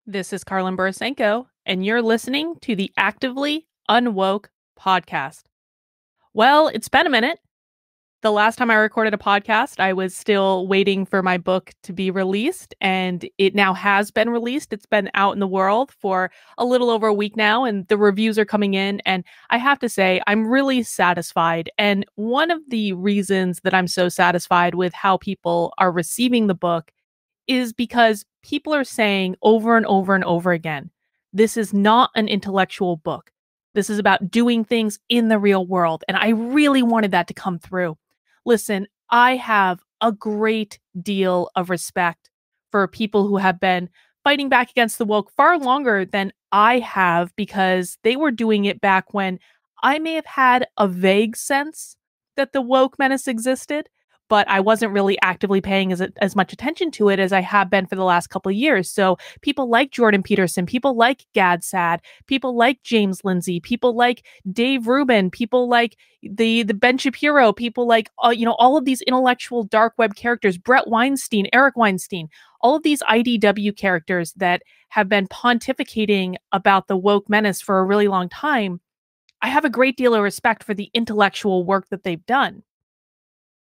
This is Karlyn Borysenko, and you're listening to the Actively Unwoke podcast. Well, it's been a minute. The last time I recorded a podcast, I was still waiting for my book to be released, and it now has been released. It's been out in the world for a little over a week now, and the reviews are coming in. And I have to say, I'm really satisfied. And one of the reasons that I'm so satisfied with how people are receiving the book is because people are saying over and over and over again, this is not an intellectual book. This is about doing things in the real world. And I really wanted that to come through. Listen, I have a great deal of respect for people who have been fighting back against the woke far longer than I have, because they were doing it back when I may have had a vague sense that the woke menace existed, but I wasn't really actively paying as much attention to it as I have been for the last couple of years. So people like Jordan Peterson, people like Gad Saad, people like James Lindsay, people like Dave Rubin, people like the Ben Shapiro, people like all of these intellectual dark web characters, Brett Weinstein, Eric Weinstein, all of these IDW characters that have been pontificating about the woke menace for a really long time. I have a great deal of respect for the intellectual work that they've done.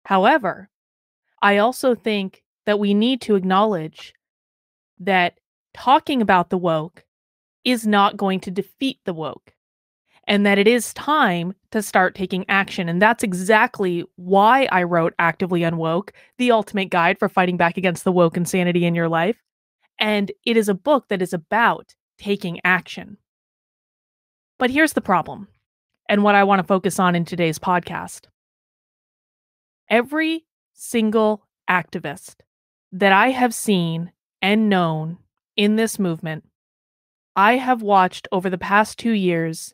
However, I also think that we need to acknowledge that talking about the woke is not going to defeat the woke, and that it is time to start taking action. And that's exactly why I wrote Actively Unwoke, the ultimate guide for fighting back against the woke insanity in your life. And it is a book that is about taking action. But here's the problem, and what I want to focus on in today's podcast. Every single activist that I have seen and known in this movement, I have watched over the past 2 years,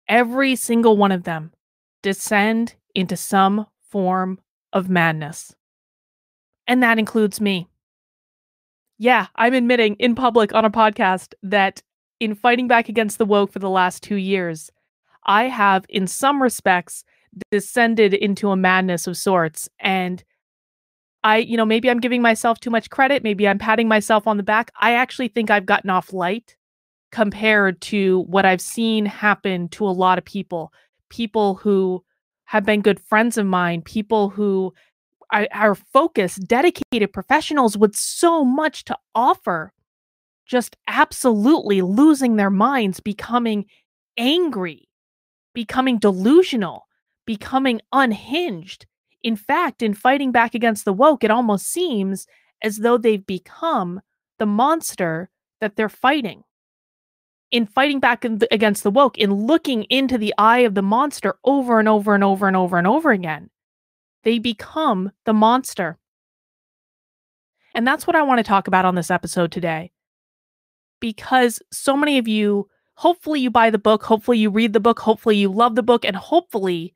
every single one of them descend into some form of madness. And that includes me. Yeah, I'm admitting in public on a podcast that in fighting back against the woke for the last 2 years, I have, in some respects, descended into a madness of sorts. And maybe I'm giving myself too much credit. Maybe I'm patting myself on the back. I actually think I've gotten off light compared to what I've seen happen to a lot of people who have been good friends of mine, people who are focused, dedicated professionals with so much to offer, just absolutely losing their minds, becoming angry, becoming delusional, becoming unhinged. In fact, in fighting back against the woke, it almost seems as though they've become the monster that they're fighting. In fighting back against the woke, in looking into the eye of the monster over and over and over and over and over again, they become the monster. And that's what I want to talk about on this episode today. Because so many of you, hopefully you buy the book, hopefully you read the book, hopefully you love the book, and hopefully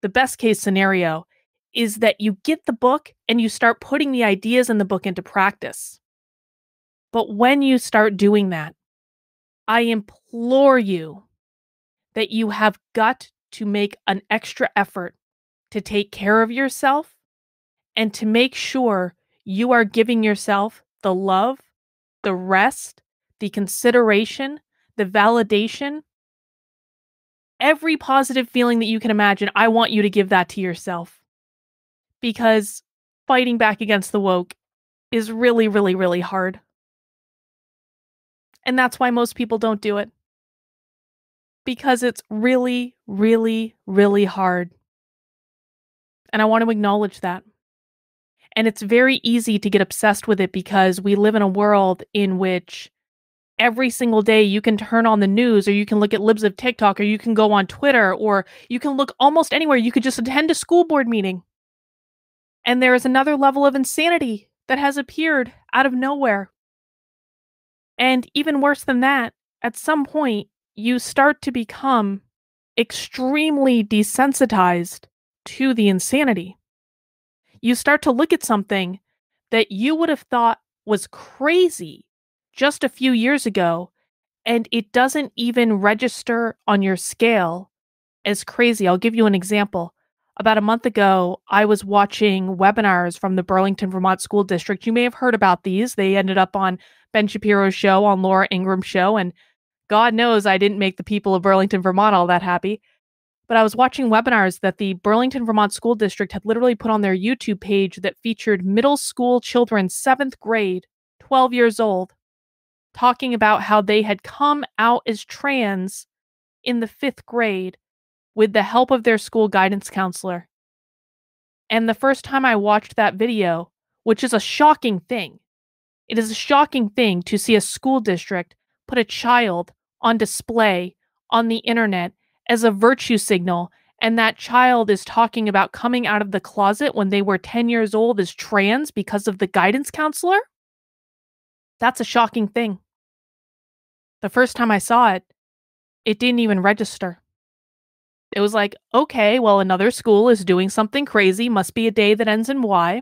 the best case scenario is that you get the book and you start putting the ideas in the book into practice. But when you start doing that, I implore you that you have got to make an extra effort to take care of yourself and to make sure you are giving yourself the love, the rest, the consideration, the validation, every positive feeling that you can imagine. I want you to give that to yourself, because fighting back against the woke is really, really, really hard. And that's why most people don't do it, because it's really, really, really hard. And I want to acknowledge that. And it's very easy to get obsessed with it because we live in a world in which every single day you can turn on the news, or you can look at libs of TikTok, or you can go on Twitter, or you can look almost anywhere. You could just attend a school board meeting. And there is another level of insanity that has appeared out of nowhere. And even worse than that, at some point, you start to become extremely desensitized to the insanity. You start to look at something that you would have thought was crazy just a few years ago, and it doesn't even register on your scale as crazy. I'll give you an example. About a month ago, I was watching webinars from the Burlington, Vermont School District. You may have heard about these. They ended up on Ben Shapiro's show, on Laura Ingram's show, and God knows I didn't make the people of Burlington, Vermont all that happy. But I was watching webinars that the Burlington, Vermont School District had literally put on their YouTube page that featured middle school children, 7th grade, 12 years old, talking about how they had come out as trans in the 5th grade with the help of their school guidance counselor. And the first time I watched that video, which is a shocking thing, it is a shocking thing to see a school district put a child on display on the internet as a virtue signal, and that child is talking about coming out of the closet when they were 10 years old as trans because of the guidance counselor. That's a shocking thing. The first time I saw it, it didn't even register. It was like, okay, well, another school is doing something crazy, must be a day that ends in Y.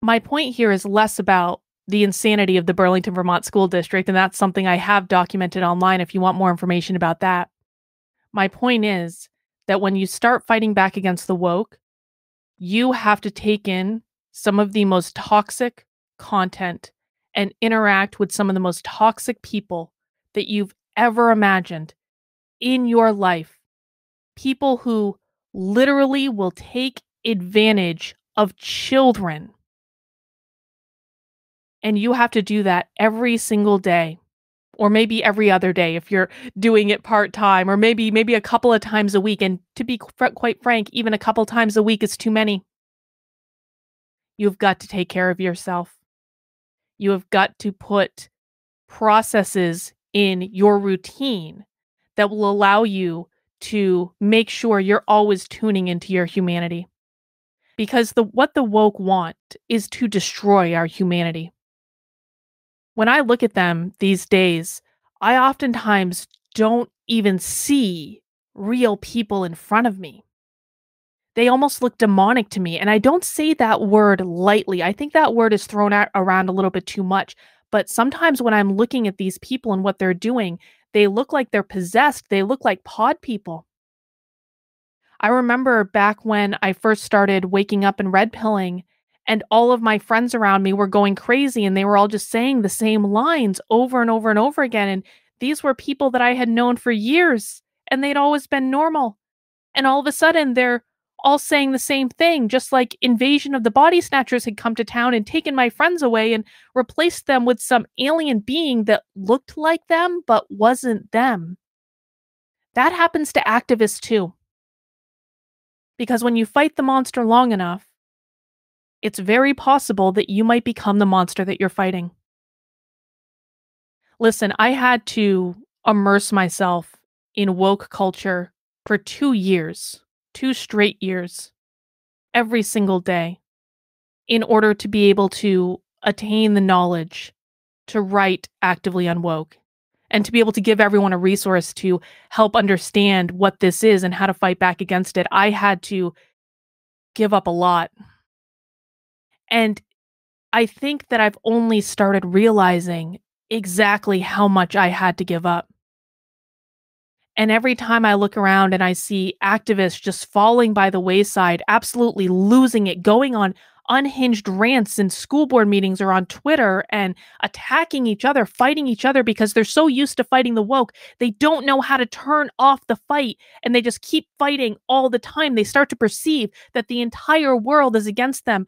My point here is less about the insanity of the Burlington, Vermont School District, and that's something I have documented online if you want more information about that. My point is that when you start fighting back against the woke, you have to take in some of the most toxic content and interact with some of the most toxic people that you've ever imagined in your life. People who literally will take advantage of children. And you have to do that every single day, or maybe every other day if you're doing it part-time, or maybe a couple of times a week. And to be quite frank, even a couple times a week is too many. You've got to take care of yourself. You have got to put processes in your routine that will allow you to make sure you're always tuning into your humanity. Because what the woke want is to destroy our humanity. When I look at them these days, I oftentimes don't even see real people in front of me. They almost look demonic to me, and I don't say that word lightly. I think that word is thrown around a little bit too much, but sometimes when I'm looking at these people and what they're doing, they look like they're possessed. They look like pod people. I remember back when I first started waking up and red pilling, and all of my friends around me were going crazy, and they were all just saying the same lines over and over and over again. And these were people that I had known for years, and they'd always been normal. And all of a sudden, they're all saying the same thing, just like Invasion of the Body Snatchers had come to town and taken my friends away and replaced them with some alien being that looked like them but wasn't them. That happens to activists too. Because when you fight the monster long enough, it's very possible that you might become the monster that you're fighting. Listen, I had to immerse myself in woke culture for 2 years, 2 straight years, every single day, in order to be able to attain the knowledge to write actively unwoke and to be able to give everyone a resource to help understand what this is and how to fight back against it. I had to give up a lot. And I think that I've only started realizing exactly how much I had to give up. And every time I look around and I see activists just falling by the wayside, absolutely losing it, going on unhinged rants in school board meetings or on Twitter and attacking each other, fighting each other because they're so used to fighting the woke, they don't know how to turn off the fight and they just keep fighting all the time. They start to perceive that the entire world is against them.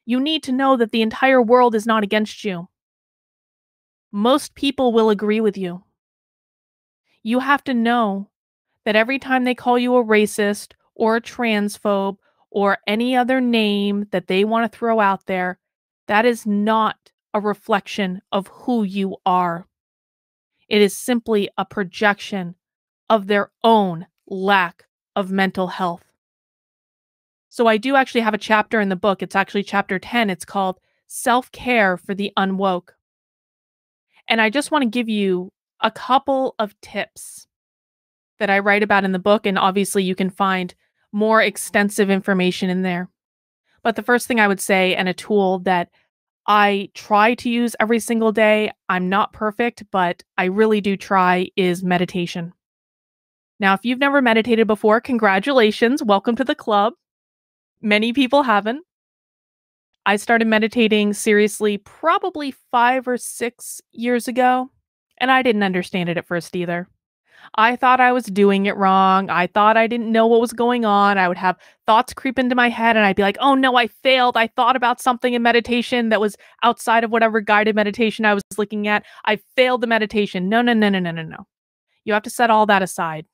You need to know that the entire world is not against you. Most people will agree with you. You have to know that every time they call you a racist or a transphobe or any other name that they want to throw out there, that is not a reflection of who you are. It is simply a projection of their own lack of mental health. So I do actually have a chapter in the book. It's actually chapter 10. It's called Self-Care for the Unwoke. And I just want to give you a couple of tips that I write about in the book, and obviously you can find more extensive information in there. But the first thing I would say, and a tool that I try to use every single day, I'm not perfect, but I really do try, is meditation. Now, if you've never meditated before, congratulations. Welcome to the club. Many people haven't. I started meditating seriously probably 5 or 6 years ago, and I didn't understand it at first either. I thought I was doing it wrong. I thought I didn't know what was going on. I would have thoughts creep into my head, and I'd be like, oh no, I failed. I thought about something in meditation that was outside of whatever guided meditation I was looking at. I failed the meditation. No, no, no, no, no, no, no. You have to set all that aside.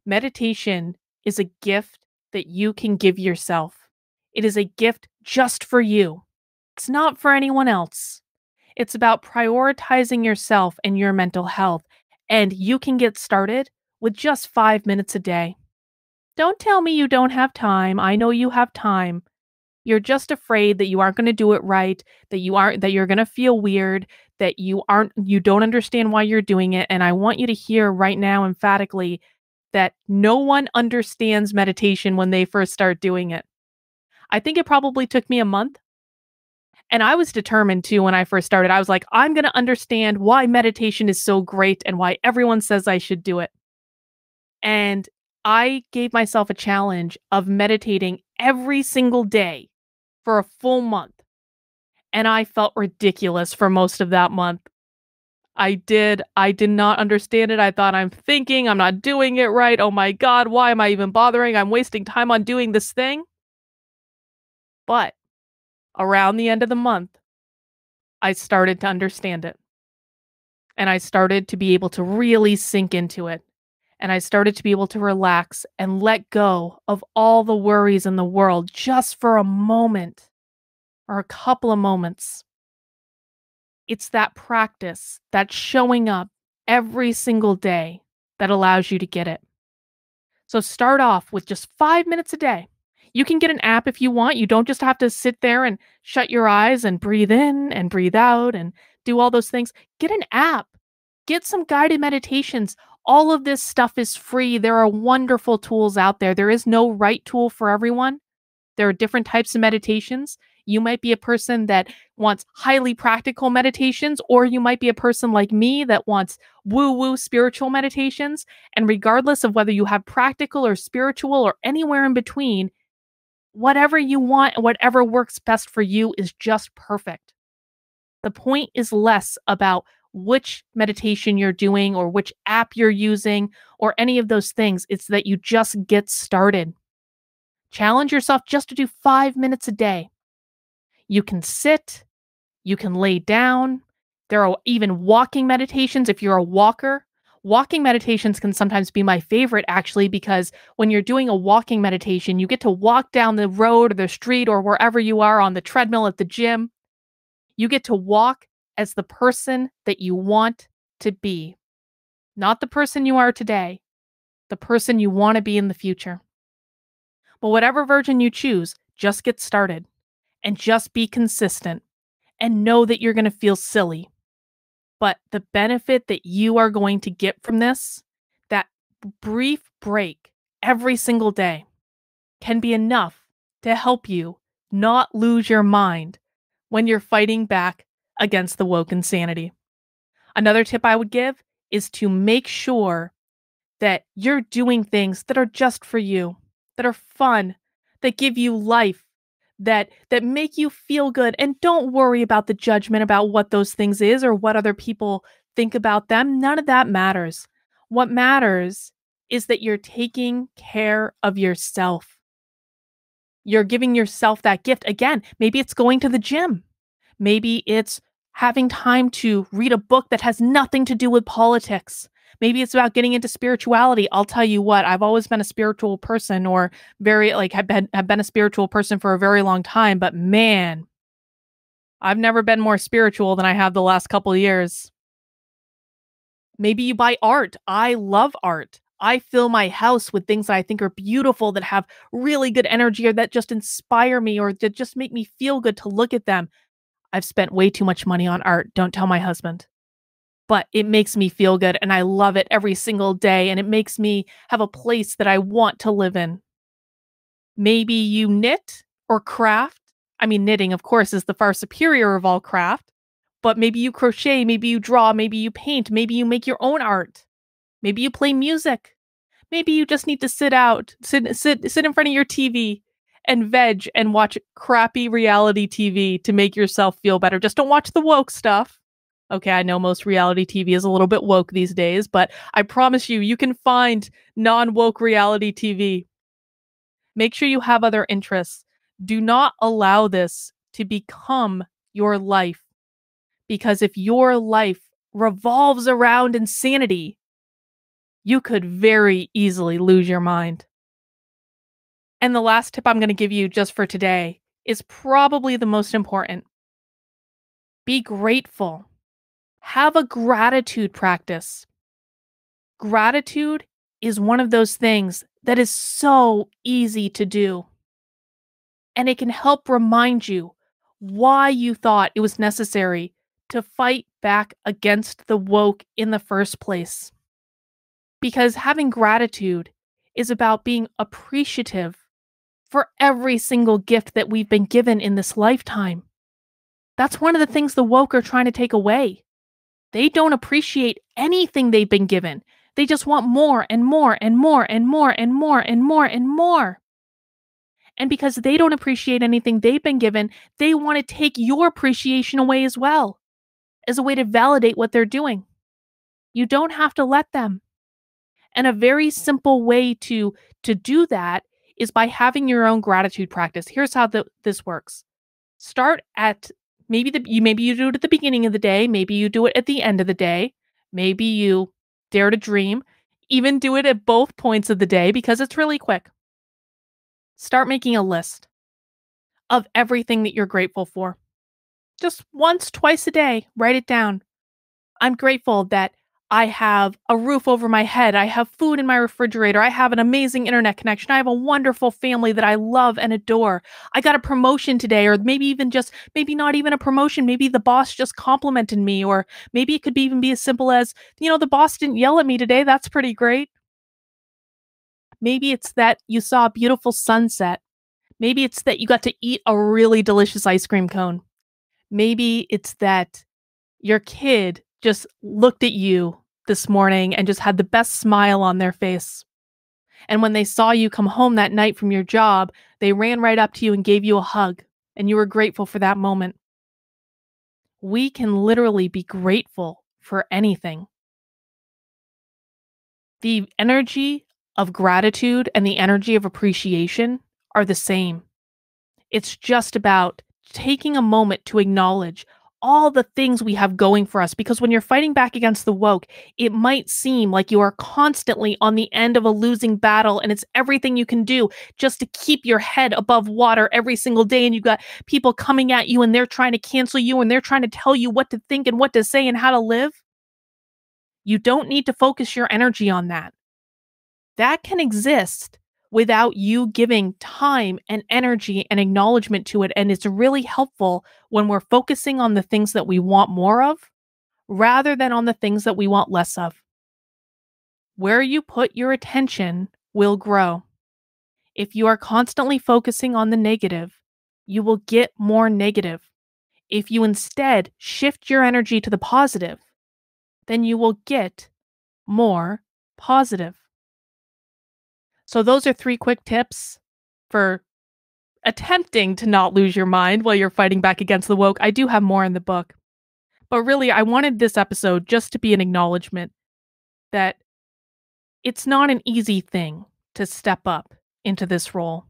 Meditation is a gift that you can give yourself. It is a gift just for you. It's not for anyone else. It's about prioritizing yourself and your mental health. And you can get started with just 5 minutes a day. Don't tell me you don't have time. I know you have time. You're just afraid that you aren't going to do it right, that you're going to feel weird, that you don't understand why you're doing it. And I want you to hear right now emphatically that no one understands meditation when they first start doing it. I think it probably took me a month. And I was determined too when I first started. I was like, I'm going to understand why meditation is so great and why everyone says I should do it. And I gave myself a challenge of meditating every single day for a full month. And I felt ridiculous for most of that month. I did not understand it. I thought I'm not doing it right. Oh my God, why am I even bothering? I'm wasting time on doing this thing. But around the end of the month, I started to understand it. And I started to be able to really sink into it. And I started to be able to relax and let go of all the worries in the world just for a moment or a couple of moments. It's that practice, that showing up every single day that allows you to get it. So start off with just 5 minutes a day. You can get an app if you want. You don't just have to sit there and shut your eyes and breathe in and breathe out and do all those things. Get an app. Get some guided meditations. All of this stuff is free. There are wonderful tools out there. There is no right tool for everyone. There are different types of meditations. You might be a person that wants highly practical meditations, or you might be a person like me that wants woo-woo spiritual meditations. And regardless of whether you have practical or spiritual or anywhere in between, whatever you want and whatever works best for you is just perfect. The point is less about which meditation you're doing or which app you're using or any of those things. It's that you just get started. Challenge yourself just to do 5 minutes a day. You can sit, you can lay down. There are even walking meditations if you're a walker. Walking meditations can sometimes be my favorite, actually, because when you're doing a walking meditation, you get to walk down the road or the street or wherever you are on the treadmill at the gym. You get to walk as the person that you want to be. Not the person you are today, the person you want to be in the future. But whatever version you choose, just get started and just be consistent and know that you're going to feel silly. But the benefit that you are going to get from this, that brief break every single day, can be enough to help you not lose your mind when you're fighting back against the woke insanity. Another tip I would give is to make sure that you're doing things that are just for you, that are fun, that give you life, that make you feel good. And don't worry about the judgment about what those things is or what other people think about them. None of that matters. What matters is that you're taking care of yourself. You're giving yourself that gift. Again, maybe it's going to the gym. Maybe it's having time to read a book that has nothing to do with politics. Maybe it's about getting into spirituality. I'll tell you what, I've always been a spiritual person, or have been a spiritual person for a very long time, but man, I've never been more spiritual than I have the last couple of years. Maybe you buy art. I love art. I fill my house with things that I think are beautiful, that have really good energy, or that just inspire me, or that just make me feel good to look at them. I've spent way too much money on art. Don't tell my husband. But it makes me feel good, and I love it every single day, and it makes me have a place that I want to live in. Maybe you knit or craft. I mean, knitting, of course, is the far superior of all craft. But maybe you crochet, maybe you draw, maybe you paint, maybe you make your own art. Maybe you play music. Maybe you just need to sit in front of your TV and veg and watch crappy reality TV to make yourself feel better. Just don't watch the woke stuff. Okay, I know most reality TV is a little bit woke these days, but I promise you, you can find non-woke reality TV. Make sure you have other interests. Do not allow this to become your life, because if your life revolves around insanity, you could very easily lose your mind. And the last tip I'm going to give you just for today is probably the most important. Be grateful. Have a gratitude practice. Gratitude is one of those things that is so easy to do. And it can help remind you why you thought it was necessary to fight back against the woke in the first place. Because having gratitude is about being appreciative for every single gift that we've been given in this lifetime. That's one of the things the woke are trying to take away. They don't appreciate anything they've been given. They just want more and more and more and more and more and more and more. And because they don't appreciate anything they've been given, they want to take your appreciation away as well, as a way to validate what they're doing. You don't have to let them. And a very simple way to do that is by having your own gratitude practice. Here's how this works. Start at maybe you do it at the beginning of the day, maybe you do it at the end of the day, maybe you dare to dream, even do it at both points of the day because it's really quick. Start making a list of everything that you're grateful for. Just once, twice a day, write it down. I'm grateful that I have a roof over my head. I have food in my refrigerator. I have an amazing internet connection. I have a wonderful family that I love and adore. I got a promotion today, or maybe not even a promotion. Maybe the boss just complimented me, or maybe it could even be as simple as, the boss didn't yell at me today. That's pretty great. Maybe it's that you saw a beautiful sunset. Maybe it's that you got to eat a really delicious ice cream cone. Maybe it's that your kid just looked at you this morning and just had the best smile on their face. And when they saw you come home that night from your job, they ran right up to you and gave you a hug, and you were grateful for that moment. We can literally be grateful for anything. The energy of gratitude and the energy of appreciation are the same. It's just about taking a moment to acknowledge all the things we have going for us, because when you're fighting back against the woke, it might seem like you are constantly on the end of a losing battle and it's everything you can do just to keep your head above water every single day, and you got people coming at you and they're trying to cancel you and they're trying to tell you what to think and what to say and how to live. You don't need to focus your energy on that. That can exist without you giving time and energy and acknowledgement to it. And it's really helpful when we're focusing on the things that we want more of rather than on the things that we want less of. Where you put your attention will grow. If you are constantly focusing on the negative, you will get more negative. If you instead shift your energy to the positive, then you will get more positive. So those are 3 quick tips for attempting to not lose your mind while you're fighting back against the woke. I do have more in the book. But really, I wanted this episode just to be an acknowledgement that it's not an easy thing to step up into this role.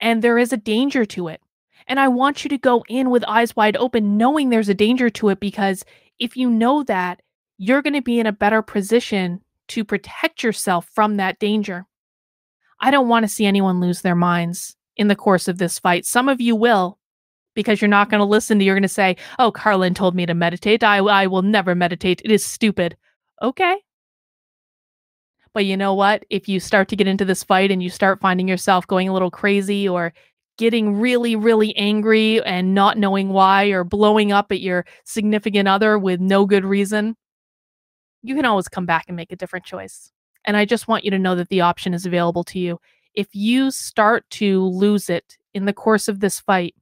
And there is a danger to it. And I want you to go in with eyes wide open, knowing there's a danger to it, because if you know that, you're going to be in a better position to protect yourself from that danger. I don't want to see anyone lose their minds in the course of this fight. Some of you will, because you're not going to listen you're going to say, oh, Karlyn told me to meditate. I will never meditate. It is stupid. Okay. But you know what? If you start to get into this fight and you start finding yourself going a little crazy or getting really, really angry and not knowing why, or blowing up at your significant other with no good reason, you can always come back and make a different choice. And I just want you to know that the option is available to you. If you start to lose it in the course of this fight,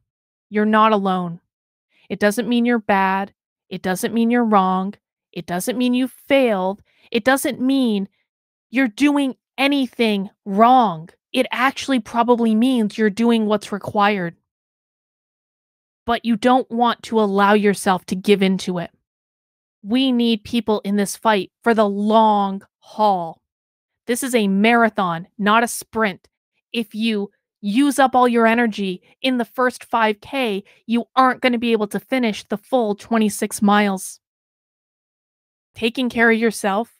you're not alone. It doesn't mean you're bad. It doesn't mean you're wrong. It doesn't mean you failed. It doesn't mean you're doing anything wrong. It actually probably means you're doing what's required. But you don't want to allow yourself to give into it. We need people in this fight for the long haul. This is a marathon, not a sprint. If you use up all your energy in the first 5K, you aren't going to be able to finish the full 26 miles. Taking care of yourself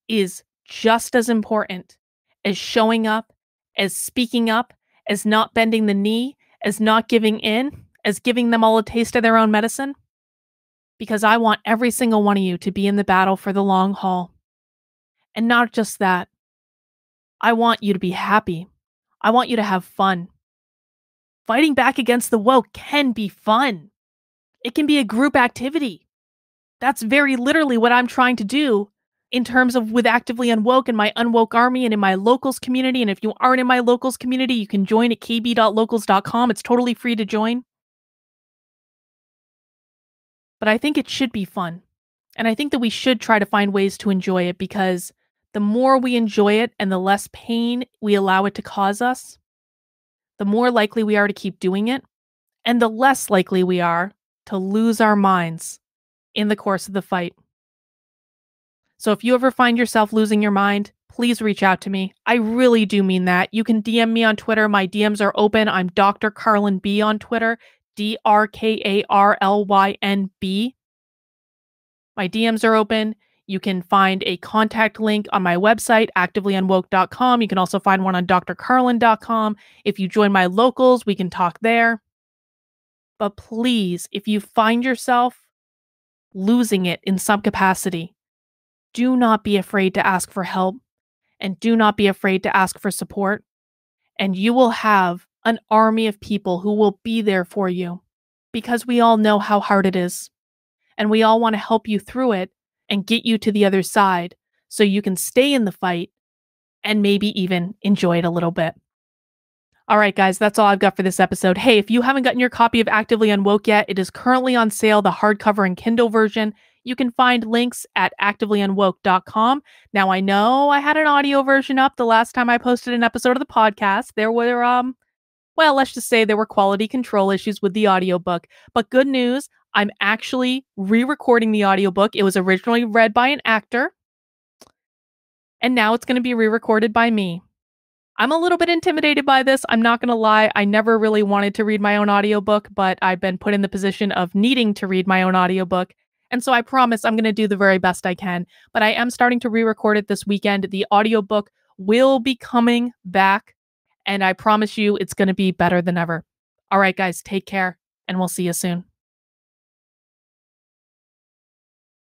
is just as important as showing up, as speaking up, as not bending the knee, as not giving in, as giving them all a taste of their own medicine. Because I want every single one of you to be in the battle for the long haul. And not just that. I want you to be happy. I want you to have fun. Fighting back against the woke can be fun. It can be a group activity. That's very literally what I'm trying to do in terms of with Actively Unwoke and my Unwoke army and in my locals community. And if you aren't in my locals community, you can join at kb.locals.com. It's totally free to join. But I think it should be fun. And I think that we should try to find ways to enjoy it, because the more we enjoy it and the less pain we allow it to cause us, the more likely we are to keep doing it, and the less likely we are to lose our minds in the course of the fight. So if you ever find yourself losing your mind, please reach out to me. I really do mean that. You can DM me on Twitter. My DMs are open. I'm Dr. Karlyn B on Twitter, DrKarlynB. My DMs are open. You can find a contact link on my website, activelyunwoke.com. You can also find one on drkarlyn.com. If you join my locals, we can talk there. But please, if you find yourself losing it in some capacity, do not be afraid to ask for help, and do not be afraid to ask for support. And you will have an army of people who will be there for you, because we all know how hard it is. And we all want to help you through it and get you to the other side so you can stay in the fight and maybe even enjoy it a little bit. All right, guys, that's all I've got for this episode. Hey, if you haven't gotten your copy of Actively Unwoke yet, it is currently on sale, the hardcover and Kindle version. You can find links at activelyunwoke.com. Now, I know I had an audio version up the last time I posted an episode of the podcast. There were, well, let's just say there were quality control issues with the audiobook. But good news, I'm actually re-recording the audiobook. It was originally read by an actor, and now it's going to be re-recorded by me. I'm a little bit intimidated by this. I'm not going to lie. I never really wanted to read my own audiobook, but I've been put in the position of needing to read my own audiobook. And so I promise I'm going to do the very best I can. But I am starting to re-record it this weekend. The audiobook will be coming back, and I promise you it's going to be better than ever. All right, guys, take care, and we'll see you soon.